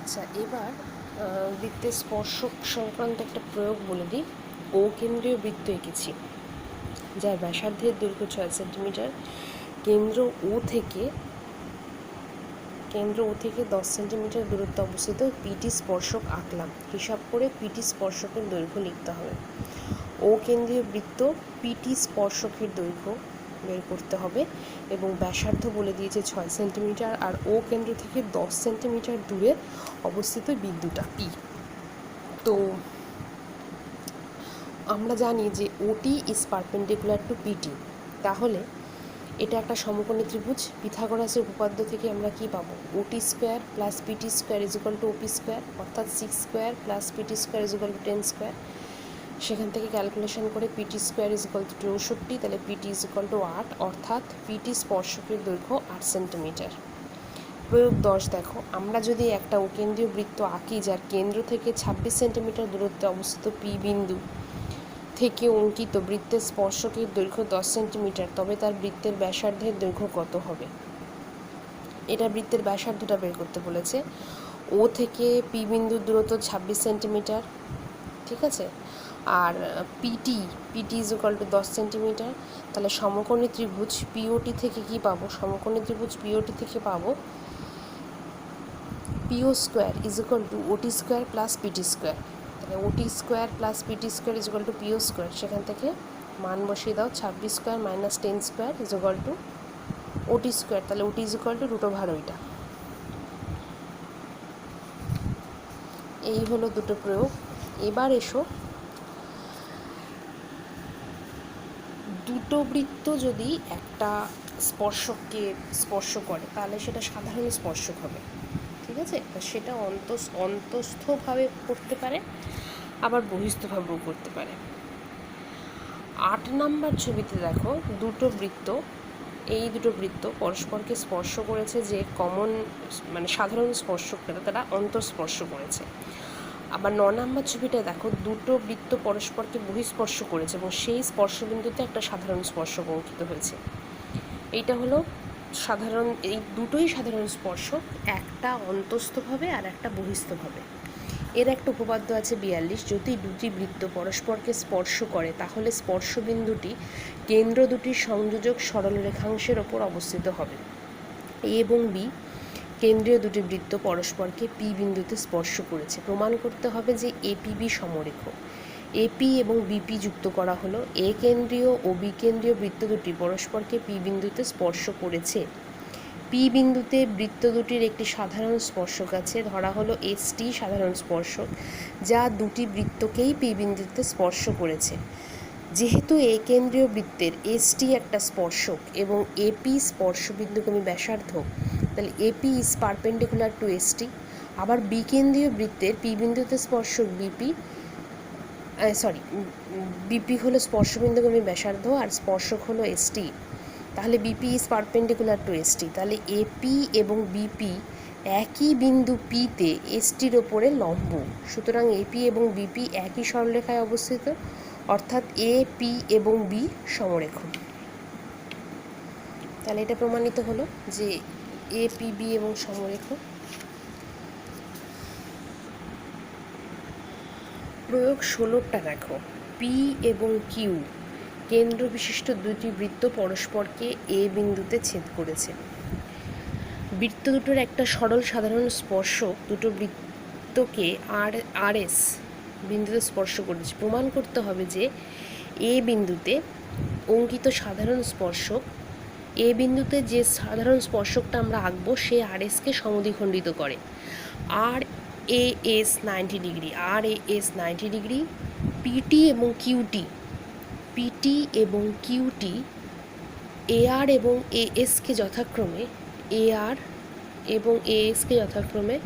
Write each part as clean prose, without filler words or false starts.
আচ্ছা, এবার বৃত্তের স্পর্শক সংক্রান্ত একটা প্রয়োগ বলে দিই। ও কেন্দ্রীয় বৃত্ত এঁকেছি, যার ব্যাসার্ধের দৈর্ঘ্য 6 সেন্টিমিটার। কেন্দ্র ও থেকে 10 সেন্টিমিটার দূরত্বে অবস্থিত পিটি স্পর্শক আঁকলাম। হিসাব করে পিটি স্পর্শকের দৈর্ঘ্য লিখতে হবে। ও কেন্দ্রীয় বৃত্ত পিটি স্পর্শকের দৈর্ঘ্য বের করতে হবে এবং ব্যাসার্ধ বলে দিয়েছে 6 সেন্টিমিটার, আর ও কেন্দ্র থেকে 10 সেন্টিমিটার দূরে অবস্থিত বিন্দুটা পি। তো আমরা জানি যে ওটি ইজ পারপেন্ডিকুলার টু পিটি, তাহলে এটা একটা সমকোণী ত্রিভুজ। পিথাগোরাসের উপপাদ্য থেকে আমরা কি পাবো? OT square plus PT square is equal to OP square, অর্থাৎ 6 square plus PT square is equal to 10 square. সেখান থেকে ক্যালকুলেশন করে PT square is equal to 64, তাহলে পিটি ইজ ইকুয়াল টু 8, অর্থাৎ পিটি স্পর্শকের দৈর্ঘ্য 8 সেন্টিমিটার। প্রয়োগ 10 দেখো, আমরা যদি একটা কেন্দ্রীয় বৃত্ত আঁকি যার কেন্দ্র থেকে 26 সেন্টিমিটার দূরত্বে অবস্থিত পি বিন্দু থেকে অঙ্কিত বৃত্তের স্পর্শকের দৈর্ঘ্য 10 সেন্টিমিটার, তবে তার বৃত্তের ব্যাসার্ধের দৈর্ঘ্য কত হবে? এটা বৃত্তের ব্যাসার্ধটা বের করতে বলেছে। ও থেকে পি বিন্দুর দূরত্ব 26 সেন্টিমিটার, ঠিক আছে। আর PT is equal to 10 centimetre. তাহলে সমকোণী ত্রিভুজ পিওটি থেকে কি পাবো? সমকোণী ত্রিভুজ পিওটি থেকে পাবো PO square is equal to OT square plus PT square. তাহলে OT square plus PT square is equal to PO square. সেখান থেকে মান বসিয়ে দাও, 26 square minus 10 square is equal to OT square. তাহলে OT is equal to root over ওইটা। এই হলো দুটো প্রয়োগ। এবার এসো, দুটো বৃত্ত যদি একটা স্পর্শককে স্পর্শ করে তাহলে সেটা সাধারণ স্পর্শক হবে, ঠিক আছে। সেটা অন্তস্থভাবে করতে পারে, আবার বহিস্থভাবেও করতে পারে। 8 নম্বর ছবিতে দেখো, এই দুটো বৃত্ত পরস্পরকে স্পর্শ করেছে, যে কমন মানে সাধারণ স্পর্শকটা তারা অন্তঃস্পর্শ করেছে। আবার 9 নম্বর ছবিটা দেখো, দুটো বৃত্ত পরস্পরকে বহিঃস্পর্শ করেছে এবং সেই স্পর্শবিন্দুতে একটা সাধারণ স্পর্শক অঙ্কিত হয়েছে। এইটা হলো সাধারণ, এই দুটোই সাধারণ স্পর্শক, একটা অন্তস্থভাবে আর একটা বহিস্থভাবে। এর একটা উপপাদ্য আছে 42, যদি দুটি বৃত্ত পরস্পরকে স্পর্শ করে তাহলে স্পর্শবিন্দুটি কেন্দ্র দুটির সংযোজক সরলরেখাংশের ওপর অবস্থিত হবে। এ এবং বি কেন্দ্রীয় দুটি বৃত্ত পরস্পরকে পি বিন্দুতে স্পর্শ করেছে। প্রমাণ করতে হবে যে এপিবি সমরেখ। এপি এবং বিপি যুক্ত করা হলো। এ কেন্দ্রীয় ও বি কেন্দ্রীয় বৃত্ত দুটি পরস্পরকে পি বিন্দুতে স্পর্শ করেছে। পি বিন্দুতে বৃত্ত দুটির একটি সাধারণ স্পর্শক আছে, ধরা হলো এসটি সাধারণ স্পর্শক, যা দুটি বৃত্তকেই পি বিন্দুতে স্পর্শ করেছে। যেহেতু এ কেন্দ্রীয় বৃত্তের এসটি একটা স্পর্শক এবং এপি স্পর্শবিন্দুগামী ব্যাসার্ধ, তাহলে AP is perpendicular to ST. আবার বি কেন্দ্রীয় বৃত্তের পি বিন্দুতে স্পর্শক বিপি হলো স্পর্শবিন্দুগামী ব্যাসার্ধ আর স্পর্শক হলো এসটি, তাহলে BP is perpendicular to ST. তাহলে এপি এবং বিপি একই বিন্দু পিতে এসটির ওপরে লম্ব, সুতরাং এপি এবং বিপি একই সরলরেখায় অবস্থিত, অর্থাৎ এ পি এবং বি সমরেখ। তাহলে এটা প্রমাণিত হলো যে এ পি বি এবং সমরেখ। প্রয়োগ 16টা দেখো, পি এবং কিউ কেন্দ্র বিশিষ্ট দুটি বৃত্ত পরস্পরকে এ বিন্দুতে ছেদ করেছে। বৃত্ত দুটোর একটা সরল সাধারণ স্পর্শক দুটো বৃত্তকে আর এস বিন্দুতে স্পর্শ করেছে। প্রমাণ করতে হবে যে এ বিন্দুতে অঙ্কিত সাধারণ স্পর্শক, এ বিন্দুতে যে সাধারণ স্পর্শকটা আমরা আঁকবো সে আর এসকে সমদ্বিখণ্ডিত করে। R A S 90 degree, R A S 90 degree. PT এবং কিউটি এ আর এবং এ এসকে যথাক্রমে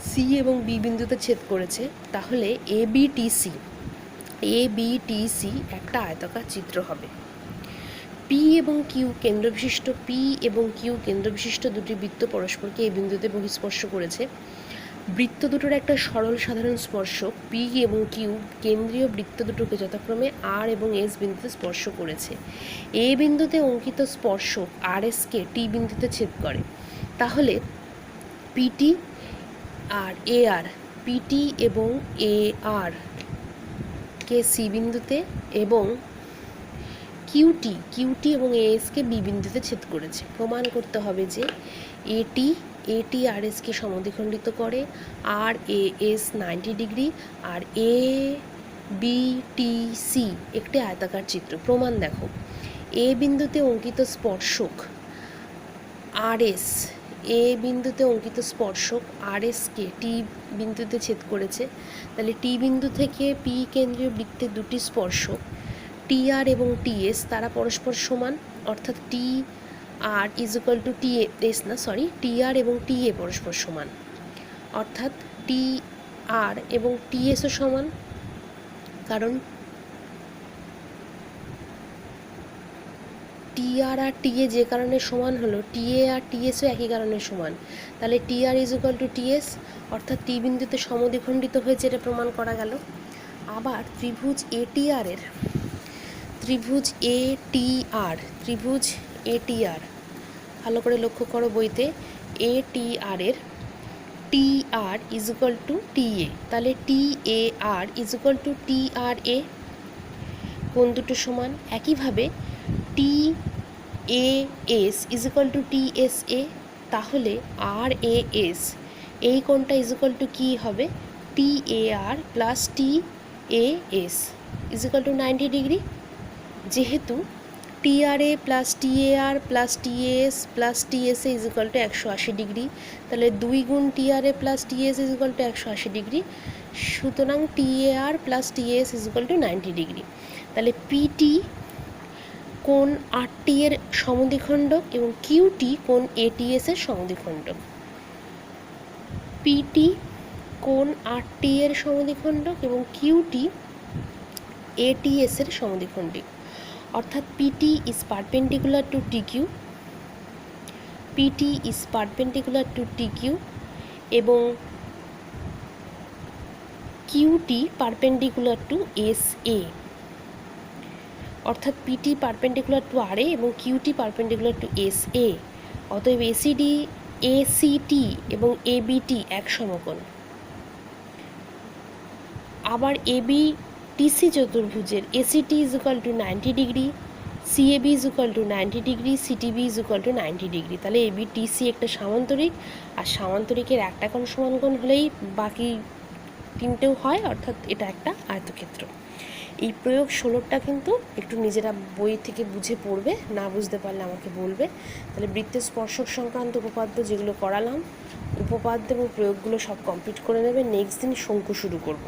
সি এবং বি বিন্দুতে ছেদ করেছে। তাহলে এবিটিসি একটা আয়তাকার চিত্র হবে। পি এবং কিউ কেন্দ্রবিশিষ্ট দুটি বৃত্ত পরস্পরকে এই বিন্দুতে বহিঃস্পর্শ করেছে। বৃত্ত দুটোর একটা সরল সাধারণ স্পর্শক পি এবং কিউ কেন্দ্রীয় বৃত্ত দুটোকে যথাক্রমে আর এবং এস বিন্দুতে স্পর্শ করেছে। এ বিন্দুতে অঙ্কিত স্পর্শক আর এসকে টি বিন্দুতে ছেদ করে। তাহলে পিটি আর এ আর, পিটি এবং এ আর কে সি বিন্দুতে এবং কিউটি এবং এএসকে বি বিন্দুতে ছেদ করেছে। প্রমাণ করতে হবে যে এটি আর এসকে সমদ্বিখণ্ডিত করে, R A S 90 degree, R A B T C একটি আয়তাকার চিত্র। প্রমাণ দেখো, এ বিন্দুতে অঙ্কিত স্পর্শক আর এস, এ বিন্দুতে অঙ্কিত স্পর্শক আর এসকে টি বিন্দুতে ছেদ করেছে। তাহলে টি বিন্দু থেকে পি কেন্দ্রীয় বৃত্তের দুটি স্পর্শক টি আর এবং টি এস তারা পরস্পর সমান, অর্থাৎ T R is equal to T S না সরি টি আর এবং টি এ পরস্পর সমান, অর্থাৎ টি আর এবং টি এসও সমান, কারণ টি আর টি এ যে কারণে সমান হলো, টি এ আর টি এসও একই কারণে সমান। তাহলে T R is equal to T S, অর্থাৎ টি বিন্দুতে সমদ্বিখণ্ডিত হয়েছে, এটা প্রমাণ করা গেল। আবার ত্রিভুজ এ টি আরের ত্রিভুজ এ টি আর ভালো করে লক্ষ্য করো বইতে, এ টি আরের T R is equal to T A. তাহলে T A R is equal to T R A, কোণ দুটো সমান। একইভাবে T A S is equal to T S A, তাহলে আর এ এস এই কোণটা ইজ ইকুয়াল টু কী হবে, T A R plus T A S is equal to 90 degree. যেহেতু T R A plus T A R plus T S plus T S is equal to 180 degree, তাহলে 2 গুণ T R A plus T S is equal to 180 degree, সুতরাং T A R plus T S is equal to 90 degree. তাহলে PT কোণ R টি এর সমদ্বিখণ্ডক এবং cutie কোণ ATS এর সমদ্বিখণ্ডক। PT কোণ আর টি এর সমদ্বিখণ্ডক এবং কিউটি এটিএস এর সমদ্বিখণ্ডক, অর্থাৎ PT is perpendicular to TQ, PT is perpendicular to TQ এবং QT perpendicular to S A, অর্থাৎ PT perpendicular to R A এবং QT perpendicular to S A. অতএব এসিডি এসিটি এবং এবিটি এক সমকোণ। আবার এবি টিসি চতুর্ভুজের ACT is equal to 90 degree, CAB is equal to 90 degree, CTB is equal to 90 degree. তাহলে AB TC একটা সামান্তরিক, আর সামান্তরিকের একটা কোণ সমান কোণ হলেই বাকি তিনটেও হয়, অর্থাৎ এটা একটা আয়তক্ষেত্র। এই প্রয়োগ 16টা কিন্তু একটু নিজেরা বই থেকে বুঝে পড়বে, না বুঝতে পারলে আমাকে বলবে। তাহলে বৃত্তের স্পর্শক সংক্রান্ত উপপাদ্য যেগুলো করালাম, উপপাদ্য এবং প্রয়োগগুলো সব কমপ্লিট করে নেবে। নেক্সট দিন শঙ্কু শুরু করব।